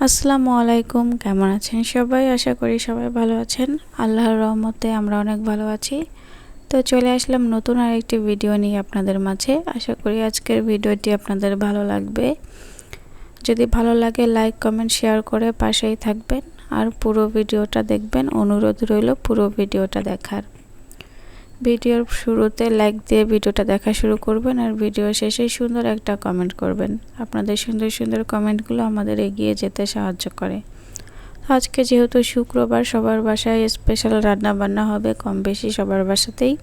আসসালামু আলাইকুম, কেমন আছেন সবাই? আশা করি সবাই ভালো আছেন। আল্লাহর রহমতে আমরা অনেক ভালো আছি। তো চলে আসলাম নতুন আরেকটি ভিডিও নিয়ে আপনাদের মাঝে। আশা করি আজকের ভিডিওটি আপনাদের ভালো লাগবে। যদি ভালো লাগে লাইক কমেন্ট শেয়ার করে পাশেই থাকবেন আর পুরো ভিডিওটা দেখবেন। অনুরোধ রইল পুরো ভিডিওটা দেখার। ভিডিওর শুরুতে লাইক দিয়ে ভিডিওটা দেখা শুরু করবেন আর ভিডিও শেষে সুন্দর একটা কমেন্ট করবেন। আপনাদের সুন্দর সুন্দর কমেন্টগুলো আমাদের এগিয়ে যেতে সাহায্য করে। আজকে যেহেতু শুক্রবার, সবার বাসায় স্পেশাল রান্না বান্না হবে কম বেশি সবার বাসাতেই।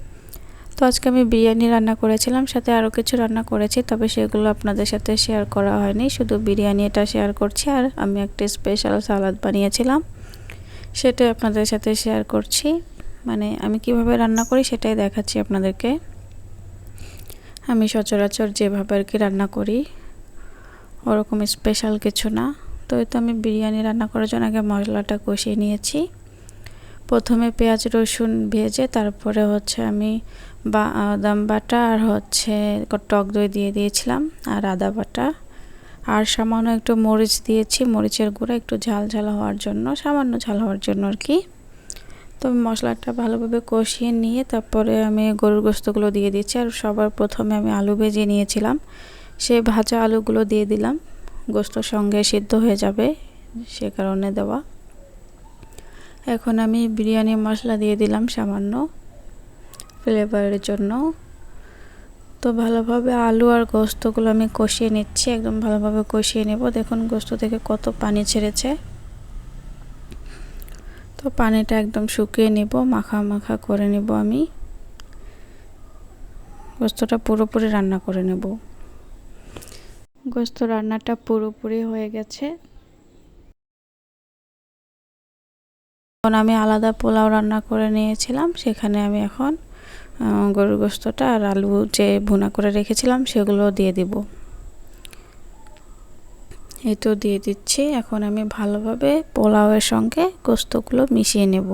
তো আজকে আমি বিরিয়ানি রান্না করেছিলাম, সাথে আরও কিছু রান্না করেছি, তবে সেগুলো আপনাদের সাথে শেয়ার করা হয়নি, শুধু বিরিয়ানিটা শেয়ার করছি। আর আমি একটা স্পেশাল সালাদ বানিয়েছিলাম, সেটাই আপনাদের সাথে শেয়ার করছি। মানে আমি কিভাবে রান্না করি সেটাই দেখাচ্ছি আপনাদেরকে। আমি সচরাচর যেভাবে আর কি রান্না করি ওরকম স্পেশাল কিছু না। তো এই তো আমি বিরিয়ানি রান্না করার জন্য আগে মশলাটা কষিয়ে নিয়েছি। প্রথমে পেঁয়াজ রসুন ভেজে তারপরে আমি বাদাম বাটা আর টক দই দিয়ে দিয়েছিলাম আর আদা বাটা আর সামান্য একটু মরিচ দিয়েছি, মরিচের গুঁড়া, একটু ঝাল ঝাল হওয়ার জন্য, সামান্য ঝাল হওয়ার জন্য আর কি। তো মশলাটা ভালোভাবে কষিয়ে নিয়ে তারপরে আমি গরুর গোশতগুলো দিয়ে দিচ্ছি। আর সবার প্রথমে আমি আলু ভেজে নিয়েছিলাম, সেই ভাজা আলুগুলো দিয়ে দিলাম। গোশতর সঙ্গে সিদ্ধ হয়ে যাবে সে কারণে দেওয়া। এখন আমি বিরিয়ানি মশলা দিয়ে দিলাম সামান্য ফ্লেভারের জন্য। তো ভালোভাবে আলু আর গোশতগুলো আমি কষিয়ে নিচ্ছি, একদম ভালোভাবে কষিয়ে নেব। দেখুন গোশত থেকে কত পানি ছেড়েছে। তো পানিটা একদম শুকিয়ে নেব, মাখা মাখা করে নেব। আমি গোশতটা পুরোপুরি রান্না করে নেব। গোশত রান্নাটা পুরোপুরি হয়ে গেছে। এখন আমি আলাদা পোলাও রান্না করে নিয়েছিলাম, সেখানে আমি এখন গরুর গোশতটা আর আলু যে ভুনা করে রেখেছিলাম সেগুলো দিয়ে দিব। এই তো দিয়ে দিচ্ছি। এখন আমি ভালোভাবে পোলাওয়ের সঙ্গে গোশতগুলো মিশিয়ে নেব।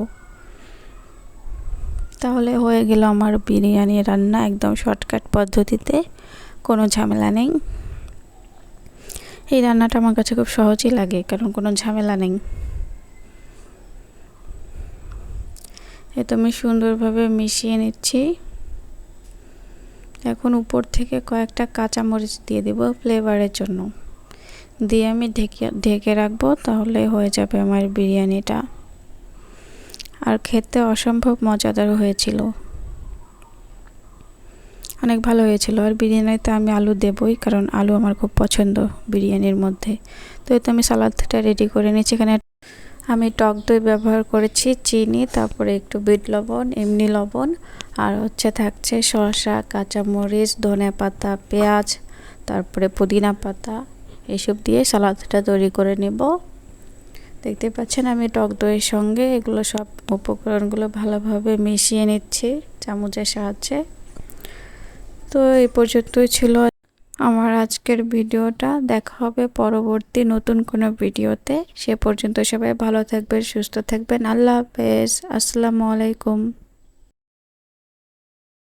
তাহলে হয়ে গেল আমার বিরিয়ানি রান্না, একদম শর্টকাট পদ্ধতিতে, কোনো ঝামেলা নেই। এই রান্নাটা আমার কাছে খুব সহজই লাগে, কারণ কোনো ঝামেলা নেই। তো আমি সুন্দরভাবে মিশিয়ে নিচ্ছি। এখন উপর থেকে কয়েকটা কাঁচামরিচ দিয়ে দেব ফ্লেভারের জন্য, দিয়ে আমি ঢেকে রাখবো। তাহলে হয়ে যাবে আমার বিরিয়ানিটা। আর খেতে অসম্ভব মজাদার হয়েছিল, অনেক ভালো হয়েছিল। আর বিরিয়ানিতে আমি আলু দেবই, কারণ আলু আমার খুব পছন্দ বিরিয়ানির মধ্যে। তো এই তো আমি সালাদটা রেডি করে নিচ্ছি। এখানে আমি টক দই ব্যবহার করেছি, চিনি, তারপরে একটু বিট লবণ, এমনি লবণ, আর থাকছে শসা, কাঁচামরিচ, ধনেপাতা, পেঁয়াজ, তারপরে পুদিনা পাতা, এসব দিয়ে সালাদটা তৈরি করে নেব। দেখতে পাচ্ছেন আমি টক দইয়ের সঙ্গে এগুলো সব উপকরণগুলো ভালোভাবে মিশিয়ে নিচ্ছি চামচের সাহায্যে। তো এই পর্যন্তই ছিল আমার আজকের ভিডিওটা। দেখা হবে পরবর্তী নতুন কোনো ভিডিওতে। সে পর্যন্ত সবাই ভালো থাকবেন, সুস্থ থাকবেন। আল্লাহ হাফেজ, আসসালামু আলাইকুম।